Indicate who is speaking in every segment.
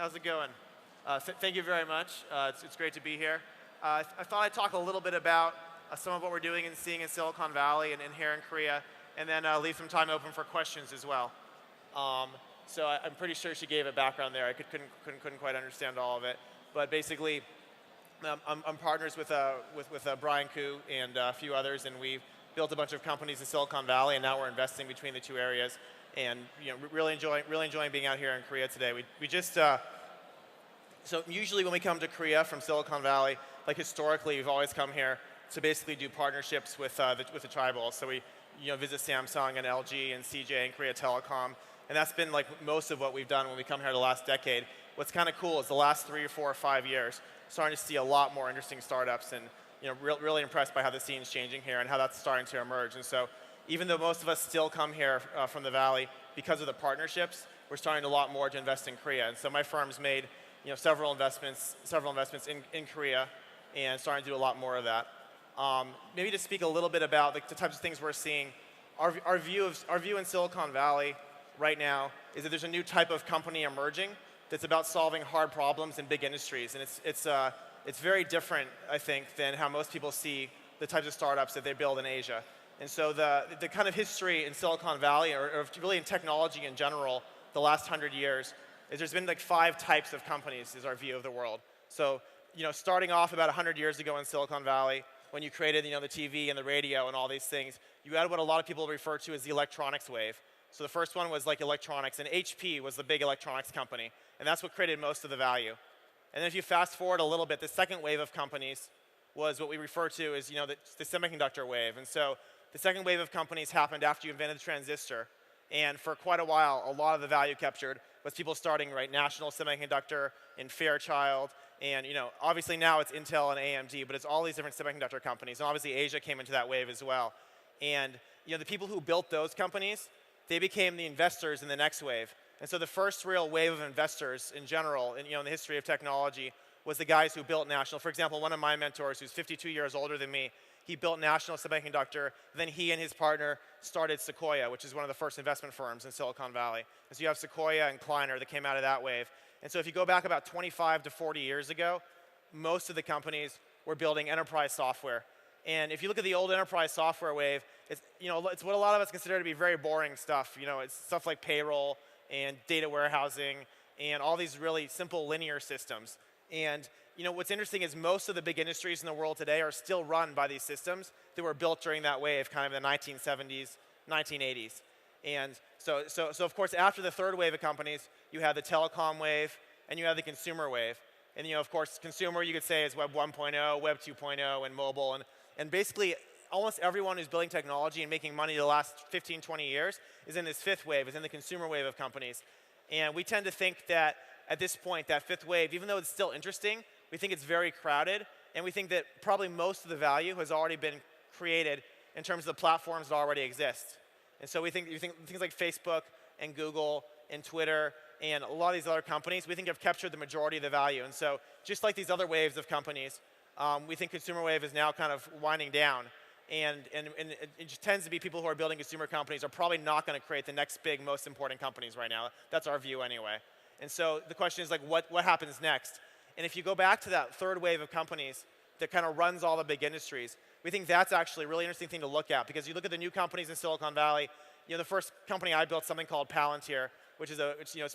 Speaker 1: How's it going? Thank you very much. It's great to be here. I thought I'd talk a little bit about some of what we're doing and seeing in Silicon Valley and here in Korea, and then leave some time open for questions as well. So I'm pretty sure she gave a background there. I couldn't quite understand all of it, but basically, I'm partners with Brian Koo and a few others, and we've built a bunch of companies in Silicon Valley, and now we're investing between the two areas. And really enjoying being out here in Korea today. We just so usually when we come to Korea from Silicon Valley, like historically, we've always come here to basically do partnerships with the tribals. So we visit Samsung and LG and CJ and Korea Telecom, and that's been like most of what we've done when we come here the last decade. What's kind of cool is the last 3 or 4 or 5 years, starting to see a lot more interesting startups, and really impressed by how the scene's changing here and how that's starting to emerge. And so, even though most of us still come here from the Valley because of the partnerships, we're starting a lot more to invest in Korea. And so my firm's made several investments in Korea, and starting to do a lot more of that. Maybe to speak a little bit about the types of things we're seeing. Our view in Silicon Valley right now is that there's a new type of company emerging that's about solving hard problems in big industries, and it's very different, I think, than how most people see the types of startups that they build in Asia. And so the kind of history in Silicon Valley, or really in technology in general, the last 100 years, is there's been like 5 types of companies, is our view of the world. So starting off about 100 years ago in Silicon Valley, when you created the TV and the radio and all these things, you had what a lot of people refer to as the electronics wave. So the first one was like electronics, and HP was the big electronics company, and that's what created most of the value. And then if you fast forward a little bit, the second wave of companies was what we refer to as the semiconductor wave. And so the second wave of companies happened after you invented the transistor, and for quite a while, a lot of the value captured was people starting National Semiconductor and Fairchild, and obviously now it's Intel and AMD, but it's all these different semiconductor companies, and obviously Asia came into that wave as well. And the people who built those companies, they became the investors in the next wave. And so the first real wave of investors in general, in the history of technology, was the guys who built National. For example, one of my mentors, who's 52 years older than me, he built National Semiconductor. Then he and his partner started Sequoia, which is one of the first investment firms in Silicon Valley. And so you have Sequoia and Kleiner that came out of that wave. And so if you go back about 25 to 40 years ago, most of the companies were building enterprise software. And if you look at the old enterprise software wave, it's what a lot of us consider to be very boring stuff. It's stuff like payroll and data warehousing and all these really simple linear systems. And what's interesting is most of the big industries in the world today are still run by these systems that were built during that wave, kind of in the 1970s, 1980s. And so of course, after the third wave of companies, you have the telecom wave and you have the consumer wave. And of course, consumer you could say is Web 1.0, Web 2.0, and mobile. And basically, almost everyone who's building technology and making money the last 15, 20 years is in this fifth wave, is in the consumer wave of companies. And we tend to think that at this point, that fifth wave, even though it's still interesting, we think it's very crowded, and we think that probably most of the value has already been created in terms of the platforms that already exist. And so we think things like Facebook and Google and Twitter and a lot of these other companies, we think have captured the majority of the value. And so just like these other waves of companies, we think consumer wave is now kind of winding down. And it just tends to be people who are building consumer companies are probably not going to create the next big, most important companies right now. That's our view anyway. And so the question is, like, what happens next? And if you go back to that third wave of companies that kind of runs all the big industries, we think that's actually a really interesting thing to look at, because you look at the new companies in Silicon Valley. The first company I built, something called Palantir, which is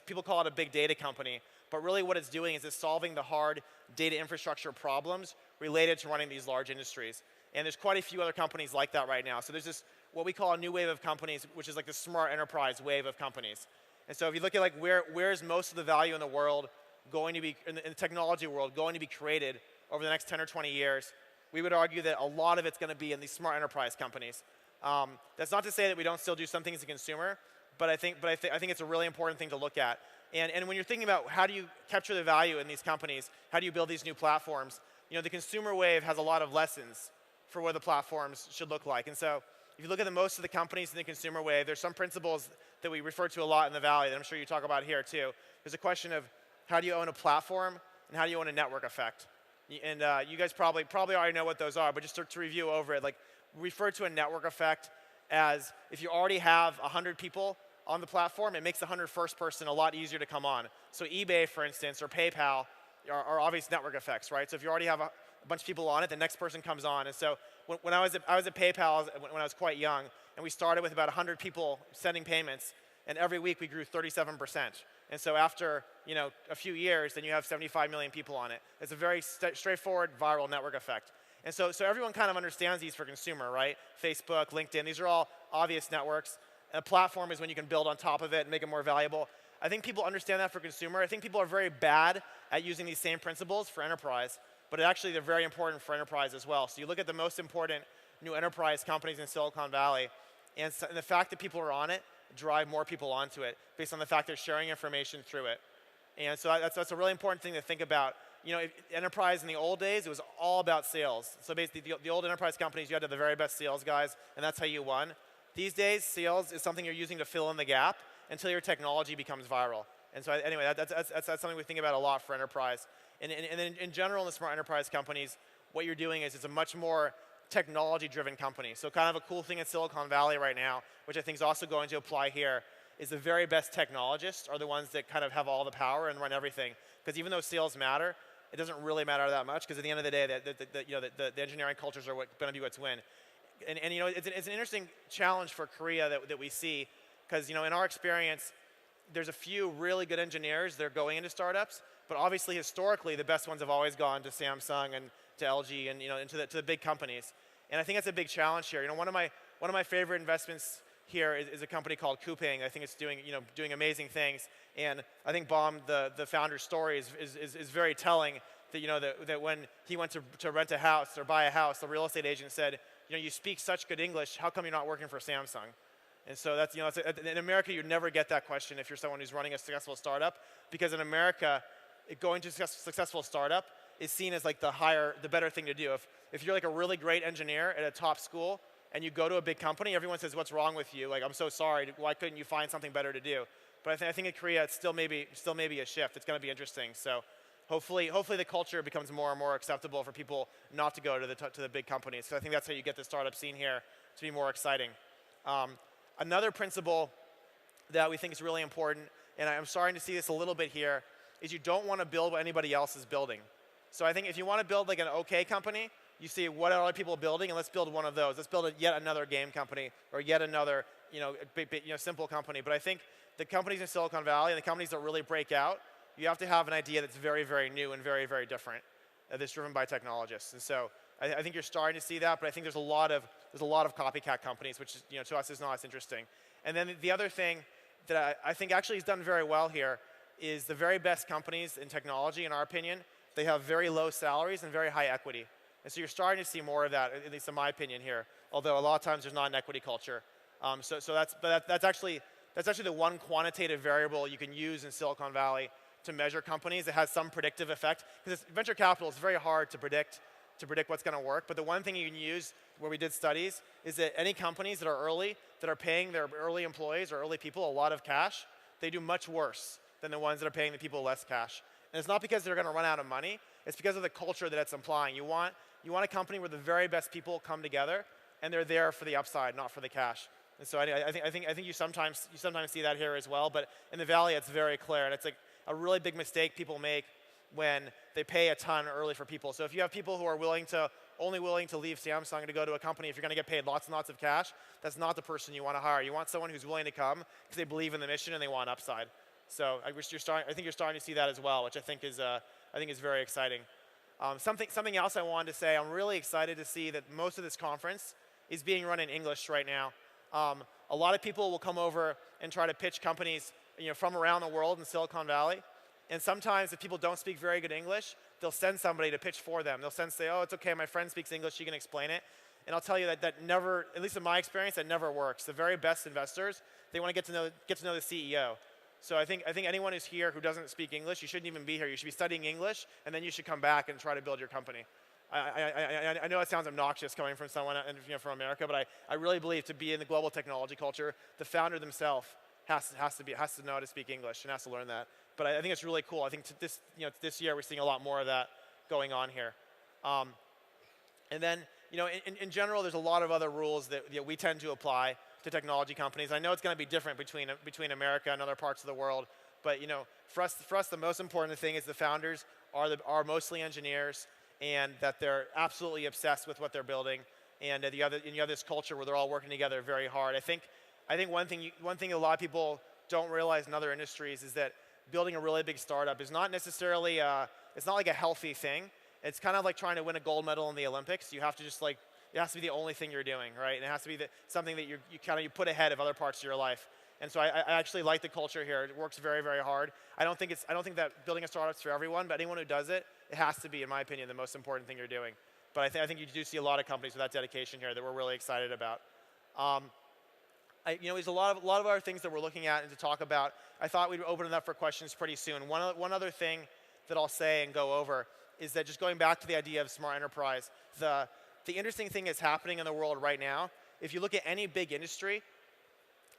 Speaker 1: people call it a big data company, but really what it's doing is it's solving the hard data infrastructure problems related to running these large industries. And there's quite a few other companies like that right now. So there's this what we call a new wave of companies, which is like the smart enterprise wave of companies. And so if you look at like where is most of the value in the world going to be, in the technology world, going to be created over the next 10 or 20 years, we would argue that a lot of it's going to be in these smart enterprise companies. That's not to say that we don't still do some things as a consumer, but I think it's a really important thing to look at. And when you're thinking about how do you capture the value in these companies, how do you build these new platforms, the consumer wave has a lot of lessons for what the platforms should look like. And so if you look at most of the companies in the consumer wave, there's some principles that we refer to a lot in the Valley that I'm sure you talk about here too. There's a question of how do you own a platform and how do you own a network effect. And you guys probably already know what those are, but just to review over it, like we refer to a network effect as if you already have 100 people on the platform, it makes the 101st person a lot easier to come on. So eBay, for instance, or PayPal are obvious network effects, right? So if you already have a bunch of people on it, the next person comes on. And so when I was at PayPal when I was quite young, and we started with about 100 people sending payments, and every week we grew 37%. And so after a few years, then you have 75 million people on it. It's a very straightforward viral network effect. And so everyone kind of understands these for consumer, right? Facebook, LinkedIn, these are all obvious networks. A platform is when you can build on top of it and make it more valuable. I think people understand that for consumer. I think people are very bad at using these same principles for enterprise, but actually they're very important for enterprise as well. So you look at the most important new enterprise companies in Silicon Valley, and the fact that people are on it drive more people onto it based on the fact they're sharing information through it. And so that's a really important thing to think about. Enterprise in the old days, it was all about sales. So basically, the old enterprise companies, you had to have the very best sales guys, and that's how you won. These days, sales is something you're using to fill in the gap until your technology becomes viral. And so anyway, that's something we think about a lot for enterprise. And then in general, in the smart enterprise companies, what you're doing is it's a much more technology-driven company. So kind of a cool thing in Silicon Valley right now, which I think is also going to apply here, is the very best technologists are the ones that kind of have all the power and run everything. Because even though sales matter, it doesn't really matter that much, because at the end of the day, the engineering cultures are going to be what's win. And it's an interesting challenge for Korea that we see, because in our experience, there's a few really good engineers that are going into startups, but obviously historically the best ones have always gone to Samsung and to LG and to the big companies. And I think that's a big challenge here. One of my favorite investments here is a company called Coupang. I think it's doing amazing things. And I think Baum, the founder's story is very telling. That when he went to rent a house or buy a house, the real estate agent said, you speak such good English, how come you're not working for Samsung? And so that's, in America, you'd never get that question if you're someone who's running a successful startup, because in America, going to a successful startup is seen as like the better thing to do. If you're like a really great engineer at a top school and you go to a big company, everyone says, what's wrong with you? Like, I'm so sorry, why couldn't you find something better to do? But I think in Korea, it's still maybe a shift. It's going to be interesting. So hopefully the culture becomes more and more acceptable for people not to go to the big companies. So I think that's how you get the startup scene here to be more exciting. Another principle that we think is really important, and I'm starting to see this a little bit here, is you don't want to build what anybody else is building. So I think if you want to build like an okay company, you see what are other people building, and let's build one of those. Let's build yet another game company or yet another simple company. But I think the companies in Silicon Valley and the companies that really break out, you have to have an idea that's very, very new and very, very different, that's driven by technologists. And so I think you're starting to see that, but I think there's a lot of copycat companies, which to us is not as interesting. And then the other thing that I think actually is done very well here is the very best companies in technology, in our opinion, they have very low salaries and very high equity. And so you're starting to see more of that, at least in my opinion here, although a lot of times there's not an equity culture. So that's actually the one quantitative variable you can use in Silicon Valley to measure companies that has some predictive effect. Because venture capital is very hard to predict what's going to work. But the one thing you can use where we did studies is that any companies that are early, that are paying their early employees or early people a lot of cash, they do much worse than the ones that are paying the people less cash. And it's not because they're going to run out of money. It's because of the culture that it's implying. You want a company where the very best people come together and they're there for the upside, not for the cash. And so I think you sometimes see that here as well. But in the Valley, it's very clear, and it's like a really big mistake people make when they pay a ton early for people. So if you have people who are only willing to leave Samsung to go to a company, if you're going to get paid lots and lots of cash, that's not the person you want to hire. You want someone who's willing to come because they believe in the mission and they want upside. So I think you're starting to see that as well, which I think is very exciting. Something else I wanted to say, I'm really excited to see that most of this conference is being run in English right now. A lot of people will come over and try to pitch companies from around the world in Silicon Valley. And sometimes if people don't speak very good English, they'll send somebody to pitch for them. They'll say, oh, it's okay, my friend speaks English, she can explain it. And I'll tell you that never, at least in my experience, that never works. The very best investors, they want to get to know the CEO. So I think anyone who's here who doesn't speak English, you shouldn't even be here. You should be studying English, and then you should come back and try to build your company. I know it sounds obnoxious coming from someone from America, but I really believe to be in the global technology culture, the founder themselves has to know how to speak English and has to learn that. But I think it's really cool. I think this year we're seeing a lot more of that going on here. And then in general, there's a lot of other rules that we tend to apply to technology companies. I know it's going to be different between America and other parts of the world, but for us, the most important thing is the founders are mostly engineers, and that they're absolutely obsessed with what they're building, and you have this culture where they're all working together very hard. I think one thing a lot of people don't realize in other industries is that building a really big startup is not necessarily it's not like a healthy thing. It's kind of like trying to win a gold medal in the Olympics. You have to just it has to be the only thing you're doing, right? And it has to be something that you put ahead of other parts of your life. And so I actually like the culture here. It works very, very hard. I don't think that building a startup's for everyone, but anyone who does it, it has to be, in my opinion, the most important thing you're doing. But I think you do see a lot of companies with that dedication here that we're really excited about. There's a lot of other things that we're looking at and to talk about. I thought we'd open it up for questions pretty soon. One other thing that I'll say and go over is that just going back to the idea of smart enterprise, the interesting thing that's happening in the world right now, if you look at any big industry,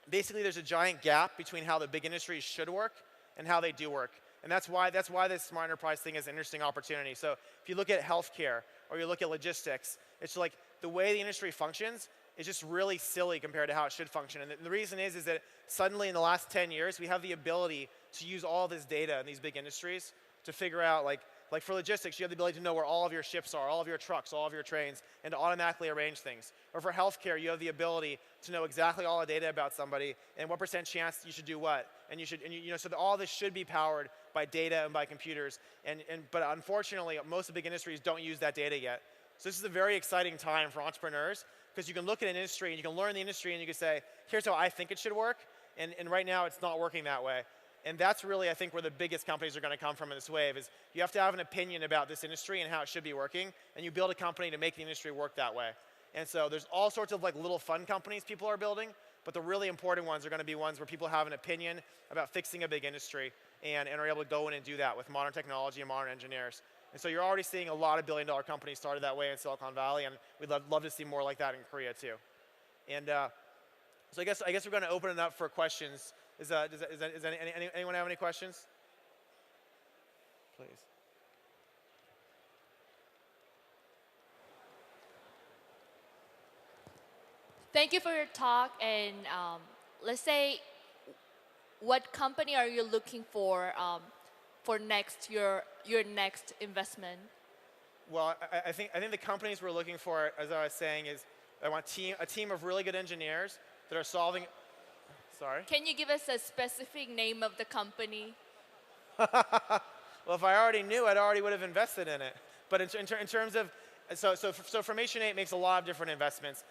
Speaker 1: basically there's a giant gap between how the big industries should work and how they do work. And that's why this smart enterprise thing is an interesting opportunity. So if you look at healthcare or you look at logistics, it's like the way the industry functions is just really silly compared to how it should function. And the reason is that suddenly in the last 10 years, we have the ability to use all this data in these big industries to figure out, like for logistics, you have the ability to know where all of your ships are, all of your trucks, all of your trains, and to automatically arrange things. Or for healthcare, you have the ability to know exactly all the data about somebody and what % chance you should do what. And so all this should be powered by data and by computers. But unfortunately, most of the big industries don't use that data yet. So this is a very exciting time for entrepreneurs, because you can look at an industry and you can learn the industry and you can say, here's how I think it should work. And right now, it's not working that way. And that's really, I think, where the biggest companies are going to come from in this wave, is you have to have an opinion about this industry and how it should be working, and you build a company to make the industry work that way. And so there's all sorts of little fun companies people are building, but the really important ones are going to be ones where people have an opinion about fixing a big industry and are able to go in and do that with modern technology and modern engineers. And so you're already seeing a lot of billion-dollar companies started that way in Silicon Valley, and we'd love to see more like that in Korea too. And so I guess we're going to open it up for questions. Does anyone have any questions? Please.
Speaker 2: Thank you for your talk. And let's say, what company are you looking for your next investment?
Speaker 1: Well, I think the companies we're looking for, as I was saying, is I want a team of really good engineers that are solving. Sorry?
Speaker 2: Can you give us a specific name of the company?
Speaker 1: Well, if I already knew, I already would have invested in it. But in terms of, so Formation8 makes a lot of different investments.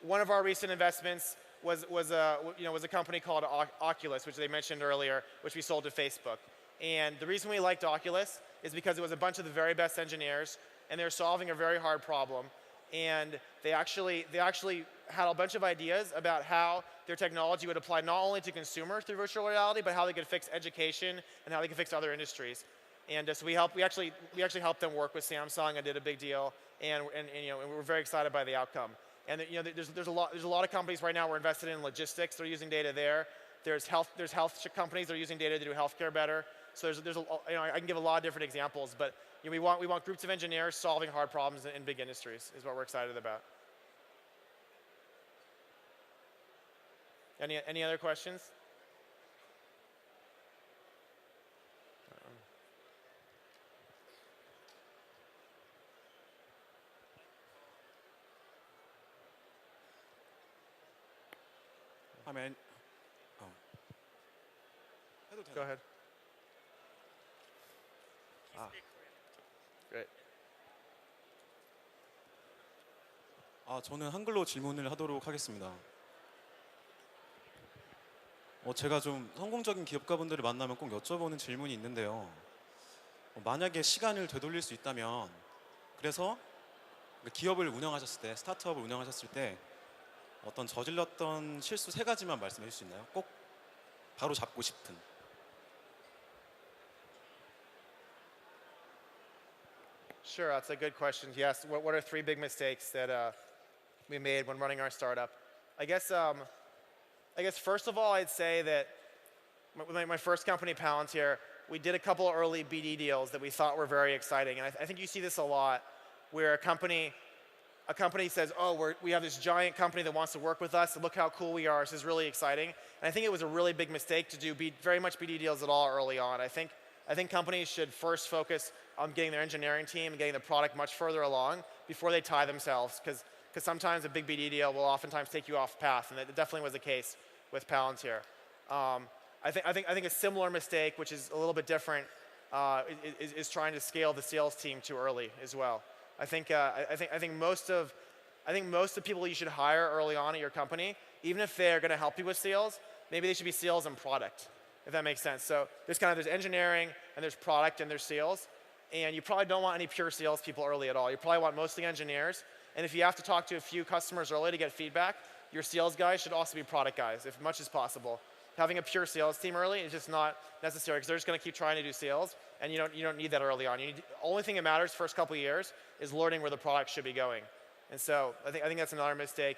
Speaker 1: One of our recent investments was a company called Oculus, which they mentioned earlier, which we sold to Facebook. And the reason we liked Oculus is because it was a bunch of the very best engineers, and they were solving a very hard problem. And they actually had a bunch of ideas about how their technology would apply not only to consumers through virtual reality, but how they could fix education and how they could fix other industries. And so we actually helped them work with Samsung and did a big deal, and we were very excited by the outcome. And there's a lot of companies right now we're invested in logistics. They're using data there. There's health companies that are using data to do healthcare better. So I can give a lot of different examples, but we want groups of engineers solving hard problems in big industries is what we're excited about. Any other questions?
Speaker 3: I mean,
Speaker 1: Go ahead. Great.
Speaker 3: 저는 한글로 질문을 하도록 하겠습니다. 제가 좀 성공적인 기업가분들을 만나면 꼭 여쭤보는 질문이 있는데요. 만약에 시간을 되돌릴 수 있다면, 그래서 기업을 운영하셨을 때, 스타트업을 운영하셨을 때 어떤 저질렀던 실수 3가지만 말씀해 주실 수 있나요? 꼭 바로 잡고 싶은.
Speaker 1: Sure, that's a good question. Yes, what are 3 big mistakes that we made when running our startup? I guess first of all, I'd say that my first company, Palantir, we did a couple of early BD deals that we thought were very exciting. And I think you see this a lot, where a company a company says, oh, we have this giant company that wants to work with us, and look how cool we are, this is really exciting. And I think it was a really big mistake to do very much BD deals at all early on. I think companies should first focus on getting their engineering team and getting the product much further along before they tie themselves, because sometimes a big BD deal will oftentimes take you off path, and that definitely was the case with Palantir. I think a similar mistake, which is a little bit different, is trying to scale the sales team too early as well. I think most of the people you should hire early on at your company, even if they're going to help you with sales, maybe they should be sales and product, if that makes sense. So there's engineering, and there's product, and there's sales, and you probably don't want any pure sales people early at all. You probably want mostly engineers, and if you have to talk to a few customers early to get feedback, your sales guys should also be product guys, as much as possible. Having a pure sales team early is just not necessary, because they're just going to keep trying to do sales, and you don't need that early on. The only thing that matters first couple of years is learning where the product should be going. And so I think that's another mistake.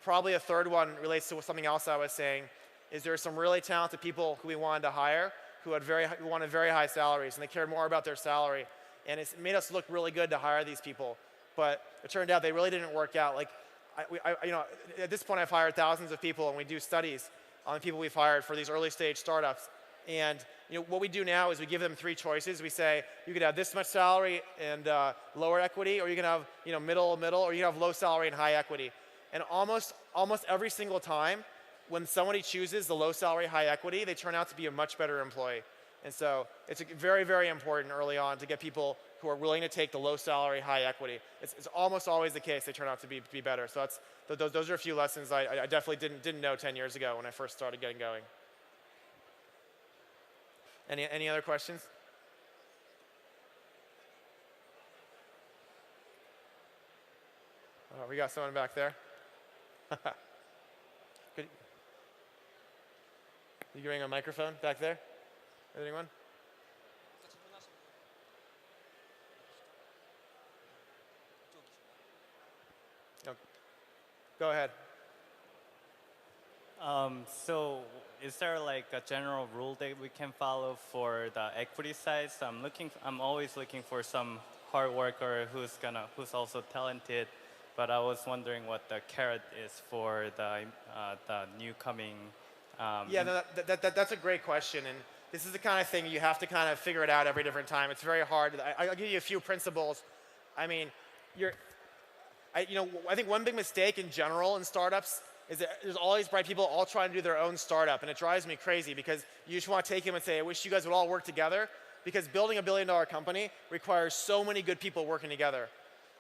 Speaker 1: Probably a third one relates to something else I was saying, is there are some really talented people who we wanted to hire who wanted very high salaries, and they cared more about their salary. And it made us look really good to hire these people. But it turned out they really didn't work out. Like, at this point, I've hired thousands of people, and we do studies on the people we've hired for these early stage startups. And what we do now is we give them 3 choices. We say, you could have this much salary and lower equity, or you can have middle, or you can have low salary and high equity. And almost every single time, when somebody chooses the low salary, high equity, they turn out to be a much better employee. And so it's very, very important early on to get people who are willing to take the low salary, high equity. It's almost always the case they turn out to be better. So those are a few lessons I definitely didn't know 10 years ago when I first started getting going. Any other questions? Oh, we got someone back there. Could you bring a microphone back there? Anyone? No. Go ahead.
Speaker 4: So is there like a general rule that we can follow for the equity side? So I'm always looking for some hard worker who's also talented, but I was wondering what the carrot is for the new coming.
Speaker 1: Yeah, no, that's a great question, and this is the kind of thing you have to kind of figure it out every different time. It's very hard. I'll give you a few principles. I mean, I think one big mistake in general in startups is that there's always bright people all trying to do their own startup, and it drives me crazy because you just want to take them and say, I wish you guys would all work together, because building a billion-dollar company requires so many good people working together.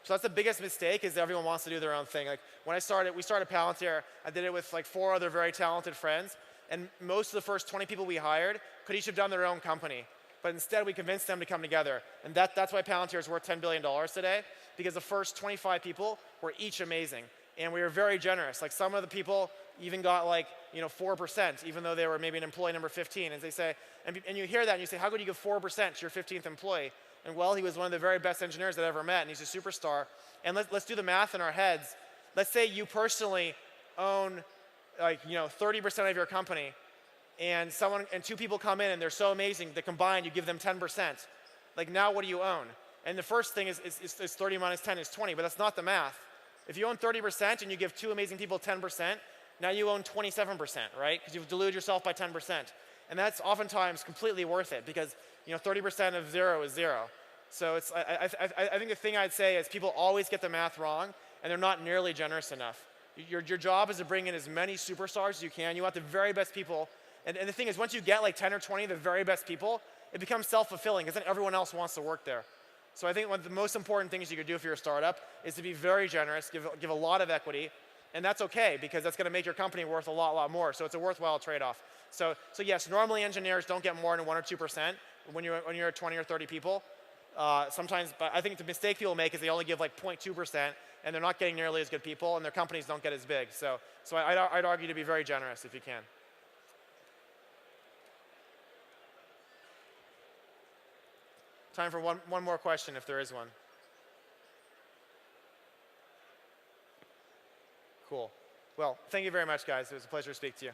Speaker 1: So that's the biggest mistake, is that everyone wants to do their own thing. Like when we started Palantir, I did it with like 4 other very talented friends, and most of the first 20 people we hired could each have done their own company. But instead, we convinced them to come together. And that's why Palantir is worth $10 billion today, because the first 25 people were each amazing. And we were very generous. Like some of the people even got like 4%, even though they were maybe an employee number 15. And they say, and you hear that and you say, how could you give 4% to your 15th employee? And well, he was one of the very best engineers I've ever met, and he's a superstar. And let's do the math in our heads. Let's say you personally own 30% of your company, and 2 people come in and they're so amazing that combined you give them 10%. Like now, what do you own? And the first thing is 30 minus 10 is 20, but that's not the math. If you own 30% and you give 2 amazing people 10%, now you own 27%, right? Because you've diluted yourself by 10%. And that's oftentimes completely worth it, because 30% of 0 is 0. So I think the thing I'd say is people always get the math wrong, and they're not nearly generous enough. Your job is to bring in as many superstars as you can. You want the very best people. And the thing is, once you get like 10 or 20 of the very best people, it becomes self-fulfilling, because then everyone else wants to work there. So I think one of the most important things you could do if you're a startup is to be very generous, give a lot of equity, and that's okay, because that's going to make your company worth a lot more. So it's a worthwhile trade-off. So yes, normally engineers don't get more than 1 or 2% when you're 20 or 30 people. Sometimes, but I think the mistake people make is they only give like 0.2%, and they're not getting nearly as good people, and their companies don't get as big. So I'd argue to be very generous if you can. Time for one more question, if there is one. Cool. Well, thank you very much, guys. It was a pleasure to speak to you.